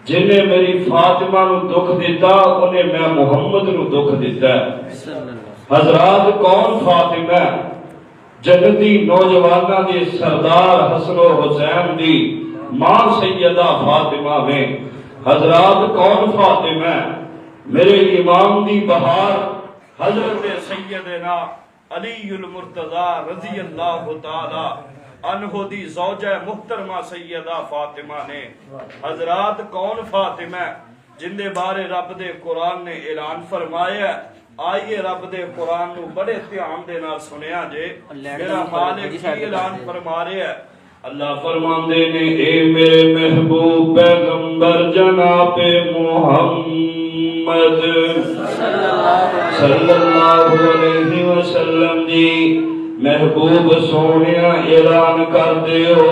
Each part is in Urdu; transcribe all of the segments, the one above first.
جنہیں میری فاطمہ نو دکھ دیتا انہیں میں محمد نو دکھ دیتا ہے۔ حضرات کون فاطمہ؟ جنتی نوجوانہ دی سردار حسن و حسین دی ماں سیدہ فاطمہ میں۔ حضرات کون فاطمہ؟ میرے امام دی بہار حضرت سیدنا علی المرتضی رضی اللہ تعالی عنہ دی زوجہ محترمہ سیدہ فاطمہ نے۔ حضرات کون فاطمہ؟ جن دے بارے رب دے قرآن نے اعلان فرمایا ہے۔ آئیے رب دے قرآن نو بڑے دھیان دے نال سنیا جے، میرا مالک کی اعلان فرما رہا ہے۔ اللہ فرماندے نے اے میرے محبوب پیغمبر جناب محمد صلی اللہ علیہ وسلم جی، محبوب سونیا اعلان کر دیو،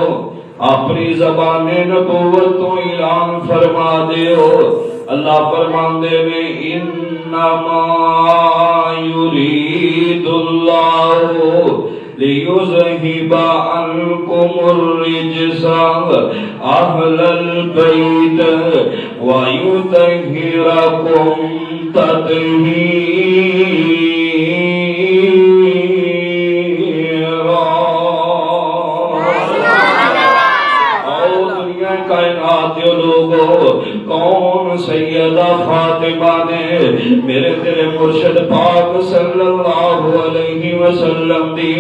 اپنی زبان نبوت تو اعلان فرما دیو۔ اللہ فرماندے نے انما یرید اللہ لیذہب عنکم الرجس اہل البیت ویطہرکم تطہیرا۔ کون سیدہ فاطمہ نے میرے تیرے مرشد پاک صلی اللہ علیہ وسلم دی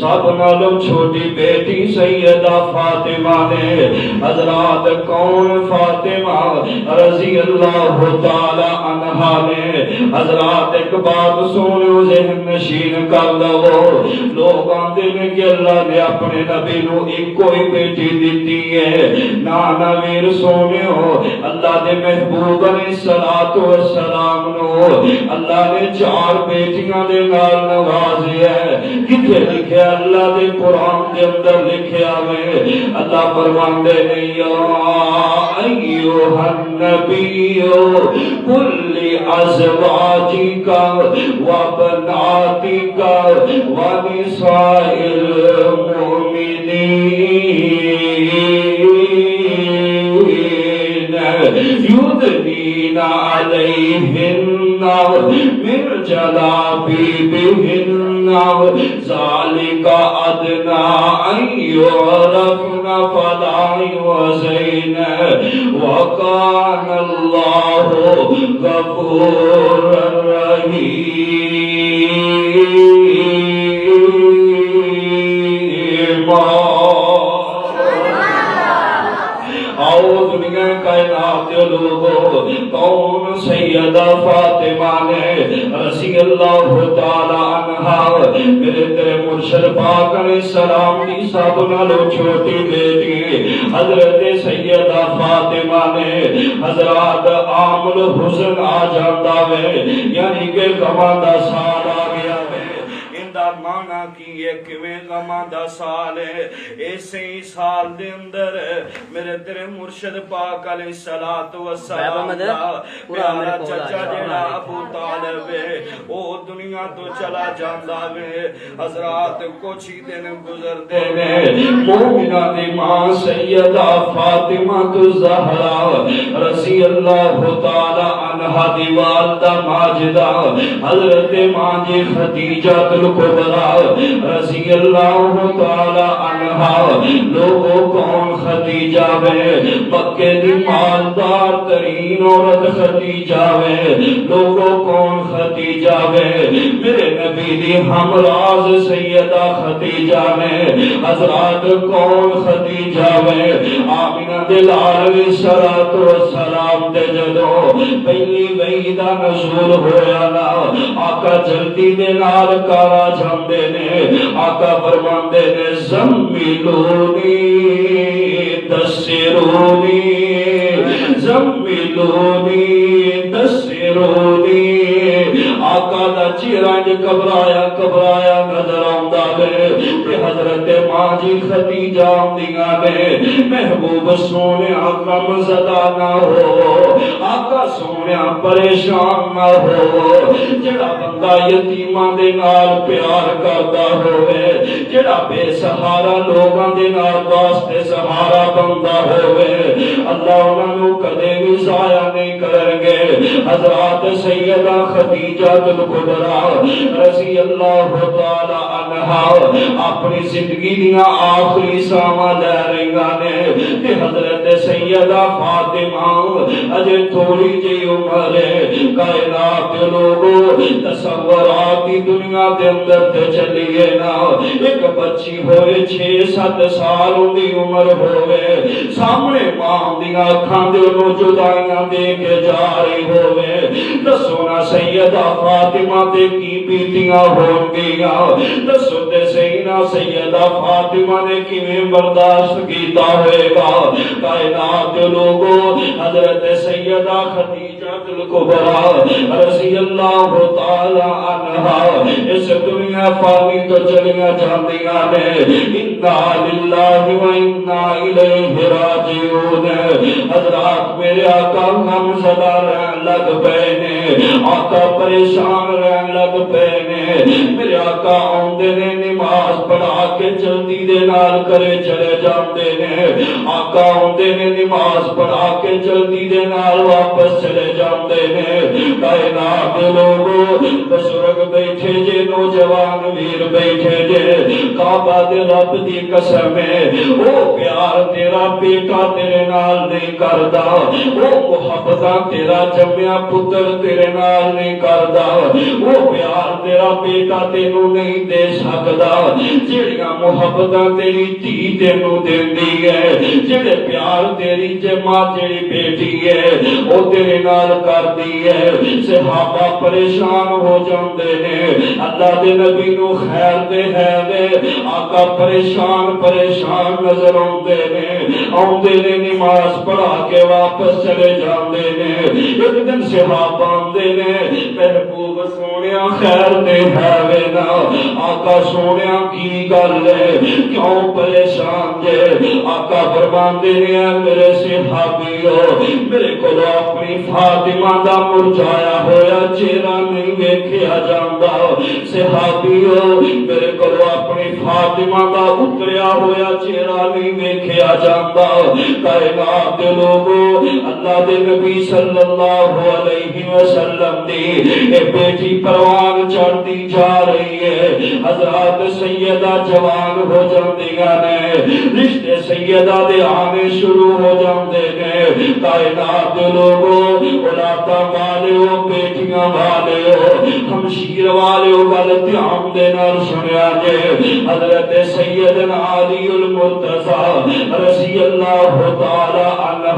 سب نالوں چھوٹی بیٹی سیدہ فاطمہ نے۔ حضرات کون فاطمہ رضی اللہ تعالی عنہا نے؟ حضرات ایک بات سنو ذہن نشین کر لو، لوگ آندے نے کہ اللہ نے اپنے نبی نو ایک کوئی بیٹی دیتی ہے، نانا ویر سونیو اللہ دے محبوب علیہ السلام نو اللہ نے 4 بیٹیاں دے نال نوازیا ہے۔ کتے لکھیا؟ اللہ دے قرآن دے اندر لکھیا ہے۔ اللہ فرماندے نے یا ایھا النبی قل لازواجک وبناتک ونساء المؤمنین یدنین علیہن من جلابیبہن ذالک ادنی ان یعرفن فلا یؤذین وکان اللہ غفورا رحیما۔ آؤ دنیا کائنات لوگو، کون سیدہ فاطمہ نے رضی اللہ تعالی عنہا میرے تیرے مرشد پاک علیہ السلام کی سب نالو چھوٹی بیٹی حضرت سیدہ فاطمہ نے۔ حضرات عام الحزن آ جاتا ہے، یعنی کہ غماں دا سال آ گیا ہے۔ مانا کی یہ کیویں غماں دا سال ہے، ایسے ہی سال دے اندر میرے تیرے مرشد پاک علیہ السلام دا پیارا چچا جیڑا ابو طالب ہے او دنیا تو چلا جاندا ہے۔ حضرات کچھ ہی دن گزرتے نے، مومنہ دی ماں سیدہ فاطمہ الزہرا رضی اللہ تعالی عنہا دی والدہ ماجدہ حضرت ماں جی خدیجہ الکبریٰ رضی اللہ تعالی عنہا۔ لوگوں کون خدیجہ ہے؟ مکے دی مالدار ترین عورت خدیجہ ہے۔ لوگوں کون خدیجہ ہے؟ میرے نبی دی ہمراز سیدہ خدیجہ ہے۔ حضرات کون خدیجہ ہے؟ آمینہ دلال علیہ السلام دے جدو پہلی وحی دا نزول ہویا نا، آقا جلدی دے نال کارا جاندے نے۔ آقا فرماندے نے زملونی دسرونی زملونی دسرونی۔ آقا دا چہرہ گھبرایا گھبرایا نظر آندا ہے تے حضرت ماں جی خدیجہ آندیاں نے۔ محبوب سونیا غم زدہ نہ ہو، آقا سونیا پریشان نہ ہو۔ جڑا بندہ یتیماں دے نال پیار کردا ہوئے، جڑا بے سہارا لوگاں دے نال واسطے سہارا بندہ ہوئے، اللہ انہاں نوں کدے بھی ضائع نہیں کریں گے۔ حضرات سیدہ خدیجہ الکبریٰ رضی اللہ تعالی عنہا اپنی زندگی دیا آخری ساواں لے رہی نے کہ حضرت سیدہ فاطمہ اجے تھوڑی جی عمر ہے، کائنات کے لوگوں تصورات کی دنیا دے اندر تے چلیے نا، ایک بچی ہوئے 6-7 سال دی عمر ہوئے، سامنے ماں دیاں اکھاں دے انہوں جدائیاں دے کے جا رہی ہوئے، دسو نا سیدہ فاطمہ تے کی بیتیاں ہون گیا، دسو تے سیدہ فاطمہ نے کیویں برداشت کیتا ہوئے گا۔ کائنات کے لوگوں حضرت سیدہ خدیجہ الکبریٰ رضی اللہ تعالی عنہا اس دنیا فانی تو چلیاں جاندیاں نے، انا للہ و انا الیہ راجعون۔ حضرات میرے آقا غم زدہ رہن لگ پئے نے، آقا پریشان رہن لگ پئے نے، میرے آقا آندے نے نماز پڑھا کے جلدی دے نال کرے چلے جاندے نے، آقا آندے نے نماز پڑھا کے جلدی دے نال واپس چلے جاندے نے۔ کائنات دے لوگوں بزرگ بیٹھے جے، نوجوان ویر بیٹھے جے، کعبہ دے رب دی قسم ہے او پیار تیرا بیٹا تیرے نال نہیں کردا، او محبتاں تیرا جمیا پتر تیرے نال نہیں کردا، او پیار تیرا بیٹا تینوں نہیں دے سکدا، جڑیاں محبتاں تیری دھی تینوں دیندی ہے، جڑے پیار تیری جمع جڑی بیٹی ہے او تیرے نال کردی ہے۔ صحابہ پریشان ہو جاندے نے، اللہ دے نبی نو خیر دے ہے دے، آقا پریشان نظر آندے نے نماز پڑھا کے واپس چلے جاندے نے۔ ایک دن صحابہ آندے نے، محبوب سونیا خیر دے ہے وے نا، آقا سونیا کی گل ہے کیوں پریشان جے؟ آقا فرماندے نے میرے صحابیو میرے کو اپنی فاطمہ دا مرجھایا ہویا چہرہ نہیں ویکھیا جاندا، صحابیو میرے کو اپنی فاطمہ دا اتریا ہویا چہرہ نہیں ویکھیا جاندا۔ کائنات دے لوگوں اللہ دے نبی صلی اللہ علیہ وسلم دی اے بیٹی پروان چڑھتی جا رہی ہے، حضرات سیدہ جوان ہو جاندیاں نے، رشتے سیدہ دے آنے شروع ہو جاندے نے۔ کائنات دے لوگوں اولاداں والے ہو، بیٹیاں والے ہو، ہمشیر والے ہو، گل دھیان دے نال سنیا جے، حضرت سیدنا علی المرتضی رضی اللہ تعالی عنہ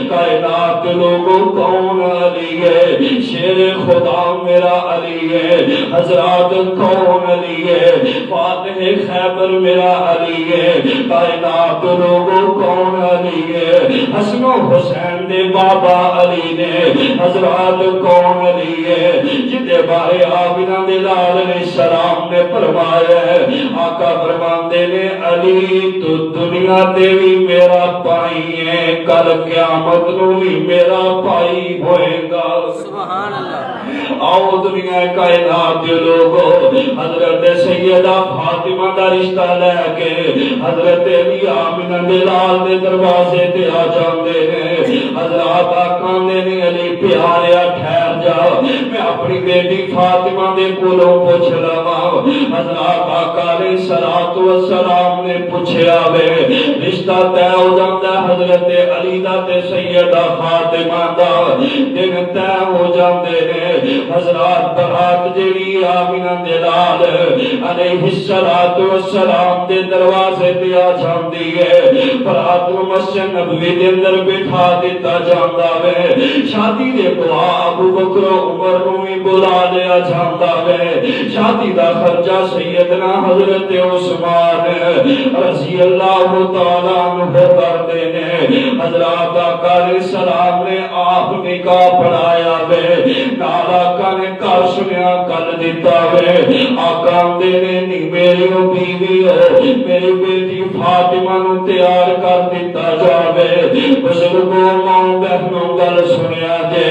کائنات کے لوگوں کون علی ہے؟ شیر خدا میرا علی ہے، حضرات کون علی ہے؟ فاتح خیبر میرا علی ہے، کائنات کے لوگوں کون علی ہے؟ حسن و حسین دے بابا علی نے، حضرات کون علی ہے؟ جدے بارے آمینہ دے لال علیہ السلام نے فرمایا ہے، آقا فرماندے نے علی تو دنیا دے بھی میرا پائی ہے، کل قیامت نو بھی میرا پائی ہوئے گا۔ سبحان اللہ۔ آؤ دنیا کائنات دے لوگوں حضرت سیدہ فاطمہ دا رشتہ لے کے حضرت علی آمینہ دے لال دے دروازے تے آ جاندے نے، حضرات آکاندے نے علی پیاریا ٹھہر جا، میں اپنی بیٹی فاطمہ دے کولوں پوچھ لواں۔ حضرات آقا علیہ الصلوۃ والسلام نے پوچھیا وے، رشتہ طے ہو جاندا حضرت علی دا تے سیدہ فاطمہ دا، دن طے ہو جاندے نے۔ حضرات برات جڑی آمینہ دے لال علیہ الصلوۃ والسلام دے دروازے تے آ جاندی ہے، برات نو مسجد نبوی دے اندر بٹھا دیتا جاندا وے، شادی دے گواہ ابو بکر و عمر نو بھی بلا لیا جاندا وے، شادی دا خرچہ سیدنا حضرت عثمان رضی اللہ تعالیٰ عنہ کردے نے۔ حضرات آقا علیہ السلام نے آپ نکاح پڑھایا وے، نال آقا نے کر سنیا کل دیتا وے، آقا دے نے نہیں میری بیوی ہو، میری بیٹی فاطمہ نو تیار کر دیتا جاوے۔ بزرگوں ماں بہنوں گل سنیا جے،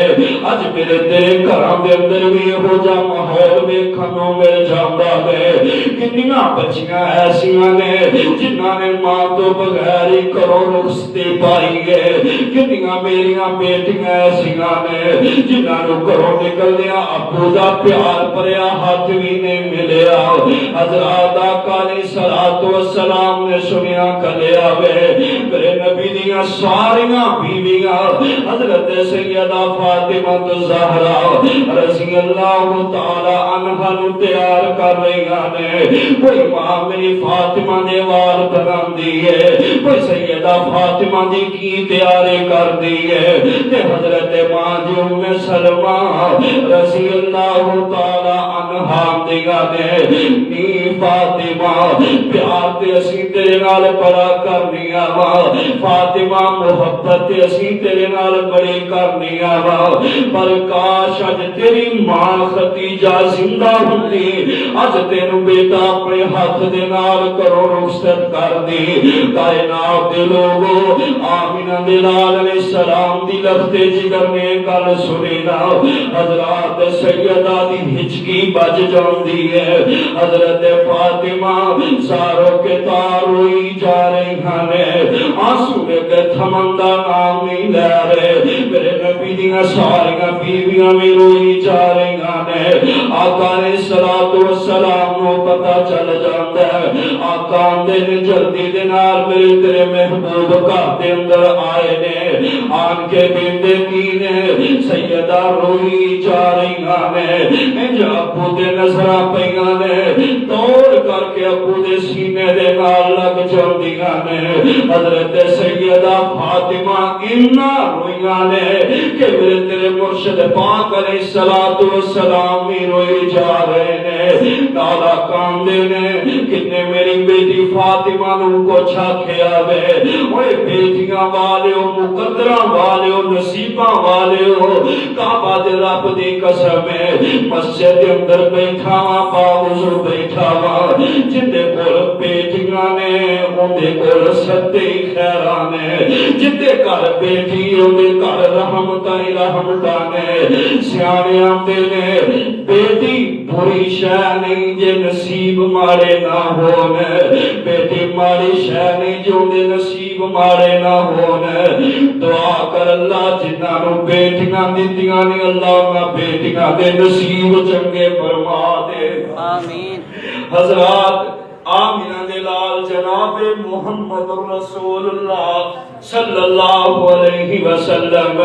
اج میرے تیرے گھر گھراں دے اندر بھی ہو جا ماحول ویکھن نوں مل جاندا ہے کنیاں بچیاں ایسیاں نے جنہاں نے ماں تو بغیر ہی کرو رخصتی پائی ہے کنیاں میریاں بیٹیاں ایسیاں نے جنہاں نوں گھروں نکلدیاں ابو دا پیار بھریا ہاتھ بھی نہیں ملیا حضرات آقا علیہ الصلوۃ والسلام نے سنیا کلیا وے میرے نبی دیاں ساریاں بیویاں حضرت سیدہ فاطمہ الزہرا رضی اللہ تعالی عنہا نو تیار کر رہی نے کوئی ماں میری فاطمہ نے وال بناندی ہے کوئی سیدہ فاطمہ دی کی تیاری کر دی ہے تے حضرت ماں دی ام سلمہ رضی اللہ تعالی عنہا دیگا نے نی فاطمہ پیار تے اسی تیرے نال بڑا کرنی آوا فاطمہ محبت تے اسی تیرے نال بڑی کرنی آوا پر کاش اج تیری ماں ختیجہ زندہ ہوندی اج تینو بیٹا اپنے ہاتھ دے نال کرو رخصت کر دی کائنات دے لوگو آمینہ دے لال علیہ السلام دی لفتے جگر نے گل سنی نا حضرات سیدہ دی ہچکی بج جاندی ہے حضرت فاطمہ ساروں کے تار روئی جا رہی ہیں آنسو کے تھمن دا نام نہیں لے رہے میرے نبی دیاں ساریاں بیویاں بھی روئی جا رہی ہیں آقا علیہ الصلوۃ والسلام نو پتہ چل جاندا ہے آقا دے جلدی دے نال میرے تیرے محبوب گھر دے اندر آئے نے آن کے بیندے کی نے سیدہ روئی جا رہی نے جب ابو دے نظراں پیاں نے توڑ کر کے ابو دے سینے دے نال لگ جاندیاں نے حضرت سیدہ فاطمہ اتنا روئیاں نے کہ میرے تیرے مرشد پاک علیہ الصلوۃ والسلام بھی روئی جا رہے نے نالا کاندے نے کتنے میری بیٹی فاطمہ نو کو چھاکیا وے اوے بیٹیاں والیو مقدراں والیو نصیباں والیو کعبہ دے رب دی قسم ہے مسجد دے اندر بیٹھا وا باوضو بیٹھا وا جندے کول بیٹیاں نے اوندے کول ستے خیراں نے جندے گھر بیٹی اوندے گھر رحمتاں ہی رحمتاں نے سیانے آندے نے بیٹی بری شے نہیں جے نصیب ماڑے نہ ہون بیٹی ماڑی شے نہیں جو دے نصیب ماڑے نہ ہون دعا کر اللہ جنہاں نو بیٹیاں دتیاں نے اللہ نہ بیٹیاں دے نصیب چنگے فرما دے آمین حضرات آمینہ دے لال جناب محمد رسول اللہ صلی اللہ علیہ وسلم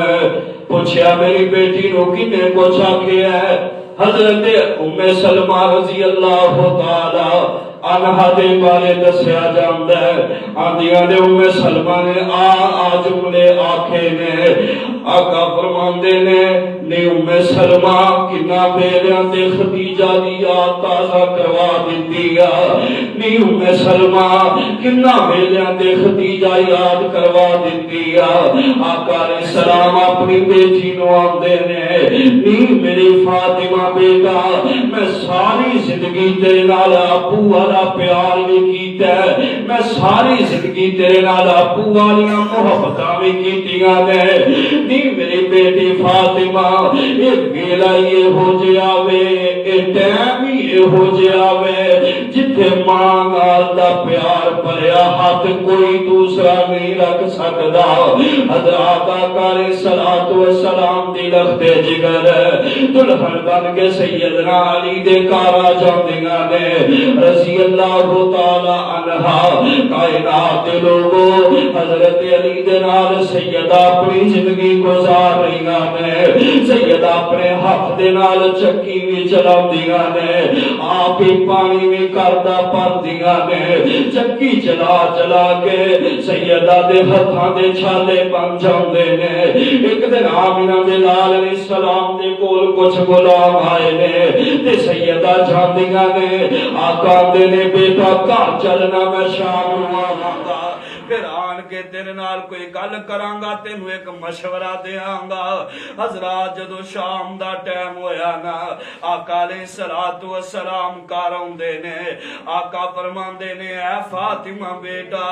پوچھیا میری بیٹی نو کنے کو چھاکیا ہے حضرت ام سلمہ رضی اللہ تعالی عنہا دے بارے دسیا جاندا ہے آندیاں نے ام سلمہ نے آ جملے آکھے نے آقا فرماندے نے ام سلمہ کنا بیلیاں تے خدیجہ دی یاد تازہ کروا دتی نی ام سلمہ کنا بیلیاں تے خدیجہ یاد کروا دتی آقا علیہ السلام اپنی بیٹی نو آندے نے نی میری فاطمہ بیٹا میں ساری زندگی تیرے نال ابو والا پیار بھی کیتا ہے میں ساری زندگی تیرے نال ابو والیاں محبتاں بھی کیتیاں نے نی میری بیٹی فاطمہ اے ویلا یہ ہو جیا وے اے ٹائم ہی ہو جیا وے جتھے ماں نال دا پیار بھریا ہاتھ کوئی دوسرا نہیں رکھ سکدا حضرات آقا علیہ الصلوۃ والسلام دی لختے جگر دلہن بن کے سیدنا علی دے کارا جاندیاں نے رضی اللہ تعالی عنہا کائنات دے لوگوں حضرت علی دے نال سیدہ اپنی زندگی گزار رہی نے سیدہ اپنے ہاتھ دے نال چکی بھی چلاندیاں نے آپ ہی پانی بھی کردا پردیاں نے چکی چلا چلا کے سیدہ دے ہتھاں دے چھالے بن جاندے نے ایک دن آمینہ دے لال علیہ السلام دے کول کچھ غلام آئے نے تے سیدہ جاندیاں نے آقا دے نے بیٹا گھر چلنا میں شام نو آواں گا پھر بن کے تیرے نال کوئی گل کرانگا تینوں ایک مشورہ دیاں گا حضرات جدو شام دا ٹائم ہویا نا آقا علیہ السلام کاراؤں دے نے آقا فرمان دے نے اے فاطمہ بیٹا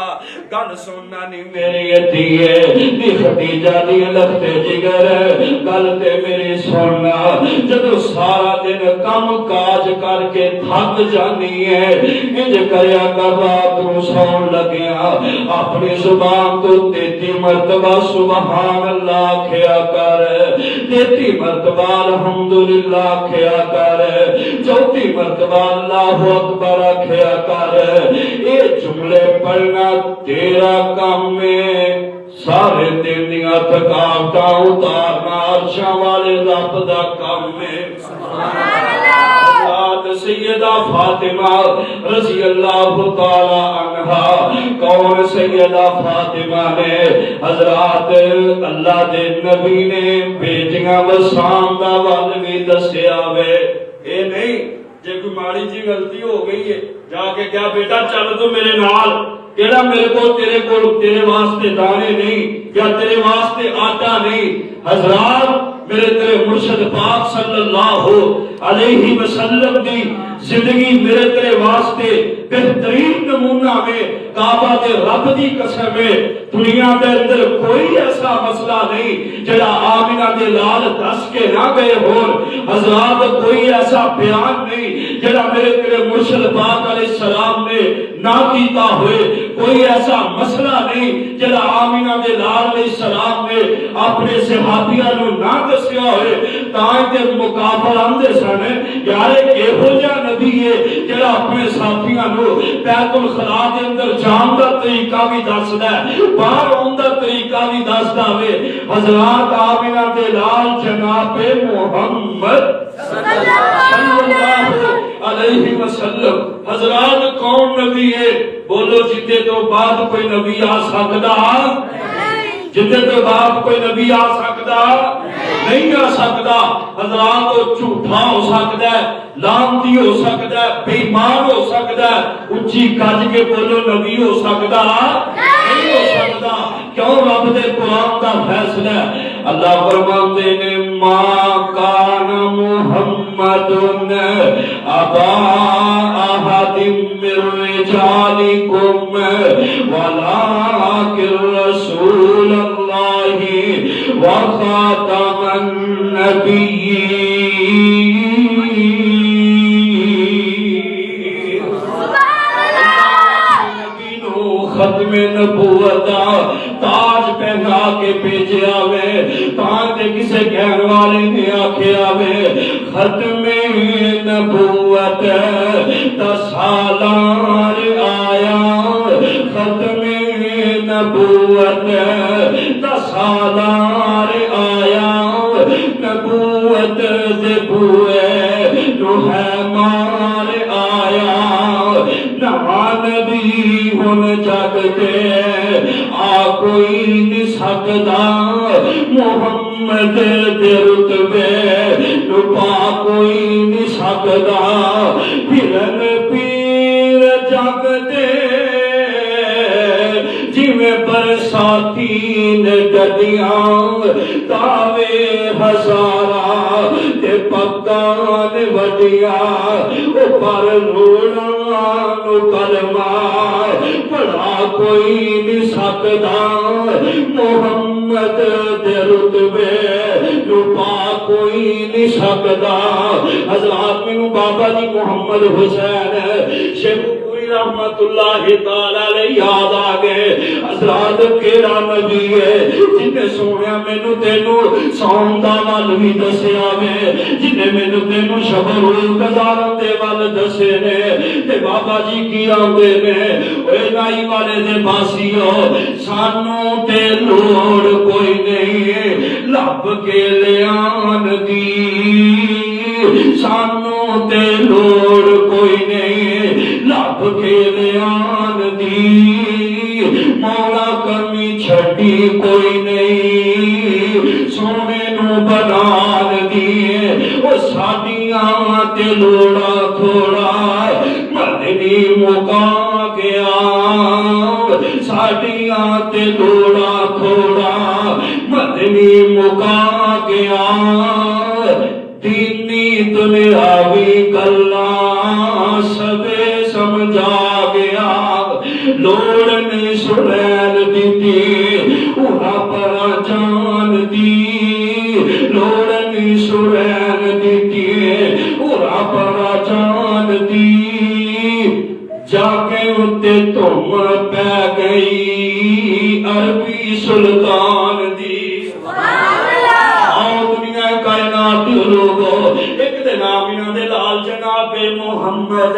گل سننا نہیں میری اتیے دی خدیجہ دی لگتے جگر گل تے میری سننا جدو سارا دن کم کاج کر کے تھک جانی ہے انج کریا کر رات نو سون لگیا اپنی زبان تو 33 مرتبہ سبحان اللہ کھیا کر 33 مرتبہ الحمدللہ کھیا کر 34 مرتبہ اللہ اکبر کھیا کر یہ جملے پڑھنا تیرا کام میں سارے دن دیاں تھکاوٹاں اتارنا عرشاں والے رب دا کام میں سیدہ فاطمہ رضی اللہ تعالی عنہا کون سیدہ فاطمہ نے حضرات اللہ دے نبی نے بیٹیاں وسام دا ول بھی دسیا وے اے نہیں جے کوئی ماڑی جی غلطی ہو گئی ہے جا کے کیا بیٹا چل تو میرے نال کیڑا میرے کو تیرے واسطے دانے نہیں یا تیرے واسطے آٹا نہیں حضرات میرے تیرے مرشد پاک صلی اللہ علیہ وسلم دی زندگی میرے تیرے واسطے بہترین نمونہ میں کعبہ دے رب دی قسم ہے دنیا دے اندر کوئی ایسا مسئلہ نہیں جڑا آمنہ دے لال دس کے نہ گئے ہون حضرات کوئی ایسا بیان نہیں جڑا میرے تیرے مرشد پاک علیہ السلام نے نہ کیتا ہوئے کوئی ایسا مسئلہ نہیں جڑا آمنہ دے لال علیہ السلام نے اپنے صحابیہ نو نہ دسیا ہوئے تائیں تے مقابل اندے سن یارے کیہو جا نبی ہے جڑا اپنے ساتھیاں نو بیت الخلا دے اندر جان دا طریقہ بھی دسدا ہے باہر اون دا طریقہ بھی دسدا وے حضرات آمنہ دے لال جناب محمد صلی اللہ علیہ وسلم حضرات کون نبی ہے بولو جتے تو بعد کوئی نبی آ سکدا جتے تو بعد کوئی نبی آ سکدا نہیں آ سکدا حضرات وہ جھوٹا ہو سکدا ہے لعنتی ہو سکدا ہے بے ایمان ہو سکدا ہے اونچی گج کے بولو نبی ہو سکدا نہیں ہو سکدا کیوں رب دے قرآن دا فیصلہ ہے اللہ فرماتے نے ما کان محمد ابا احد من رجالکم ولکن رسول اللہ وخاتم النبیین ختم نبوت تاج پہنا کے بھیجیا وے تاں کسے کہن والے نے آکھیا وے ختم نبوت دا سالار آیا ختم نبوت دا سالار آیا نبوت دے بوئے جو ہے مار آیا نہ نبی ہن جگ تے آ کوئی نہیں سکدا محمد دے رتبے نو پا کوئی نہیں سکدا پھرن پیر جگ تے جویں برساتی نے گڈیاں دعوے ہزاراں تے پگاں وڈیاں او پر روڑاں نو کلمہ پڑھا کوئی نہیں سکدا محمد دے رتبے نو پا کوئی نہیں سکدا حضرات میں بابا جی محمد حسین شیخ رحمت اللہ تعالی علیہ یاد آ گئے حضرات کیڑا نبی ہے جنے سونیا مینوں تینوں سون دا ول بھی دسیا وے جنے مینوں تینوں شبر القضا دے ول دسے نے تے بابا جی کی آندے نے اوے نائی والے دے باسیو سانوں تے لوڑ کوئی نہیں لب کے لیان دی سانوں تے لوڑ کوئی نہیں لب کے لیان دی مولا کمی چھٹی کوئی نہیں سونے نو بنان دی وہ ساڈیاں تے لوڑا تھوڑا مدنی مکا گیا ساڈیاں تے بھی مکا گیا دینی دنیاوی گلا سبے سمجھا گیا لوڑ نے سنیل دیتی انہاں پر جان دی لوڑ نے سنیل دیتی انہاں پر جان دی جا کے اتے تم پہ گئی عربی سلطان دی آؤ دنیا کائنات لوگو ایک دن آمینہ دے لال جناب محمد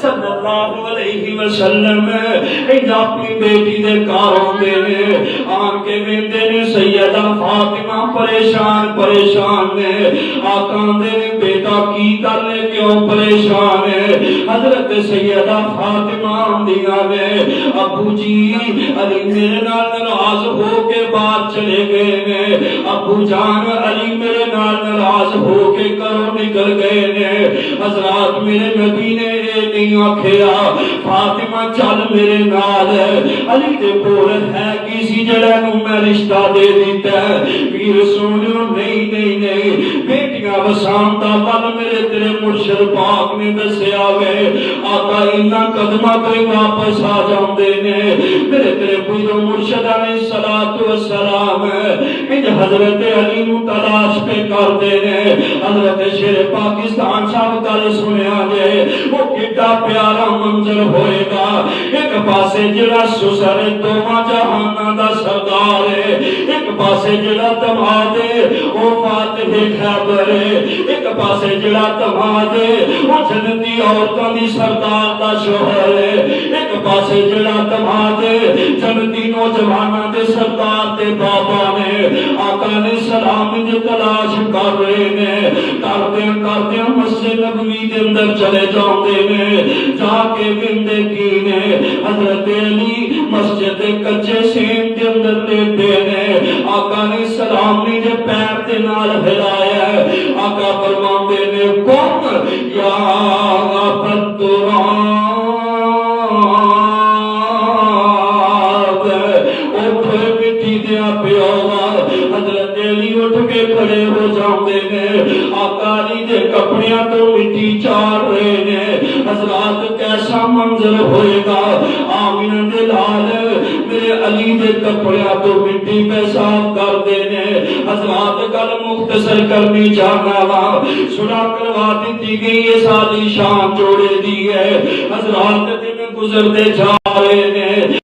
صلی اللہ علیہ وسلم ایک اپنی بیٹی دے کاروں دے آن کے ویندے نے سیدہ فاطمہ پریشان نے آقا دے بیٹا کی کرنے کیوں پریشان ہے حضرت سیدہ فاطمہ دیا نے ابو جی علی میرے نال ناراض ہو کے بات چلے گئے نے ابو جان علی میرے نال ناراض ہو کے کرو نکل گئے نے حضرات میرے نبی نے نہیں آکھیا فاطمہ چل میرے نال علی دے کول ہے کسی جڑا نو میں رشتہ دے دیتا ہے پیر سونیو نہیں بیٹیاں وسام دا پل میرے تیرے مرشد پاک نے دسیا وے آقا انہاں قدمہ کوئی واپس آ جاندے نے میرے تیرے پوجو مرشد علیہ السلام انج حضرت علی نو تلاش پہ کر دے نے حضرت شیر پاکستان صاحب گل سنیا جے وہ کتنا پیارا منظر ہوئے گا ایک پاسے جڑا سسر دوواں جہاناں دا سردار ہے ایک پاسے جڑا دماد ہے وہ فاتح خیبر ہے ایک پاسے جڑا دماد ہے وہ جنتی عورتاں دی سردار دا شوہر ہے ایک پاسے جڑا دماد ہے جنتی نوجواناں دے سردار دے بابا نے آقا نے سلام جو تلاش کر رہے نے کردے مسجد نبوی دے اندر چلے جاندے نے جا کے وندے کی نے حضرت علی مسجد کچے سین دے اندر لیٹے نے آقا نے سلام نے جو پیر دے نال ہلایا آقا فرماندے نے کون یا بدران حضرت علی اٹھ کے کھڑے ہو جاندے نے آقا علی دے کپڑیاں تو مٹی چار رہے نے حضرات کیسا منظر ہوئے گا آمینہ دے لال میرے علی دے کپڑیاں تو مٹی پہ صاف کر دینے حضرات کل مختصر کرنی چاہنا وا سنا کروا دیتی گئی یہ ساری شان جوڑے دی ہے حضرات دن گزر دے جا رہے نے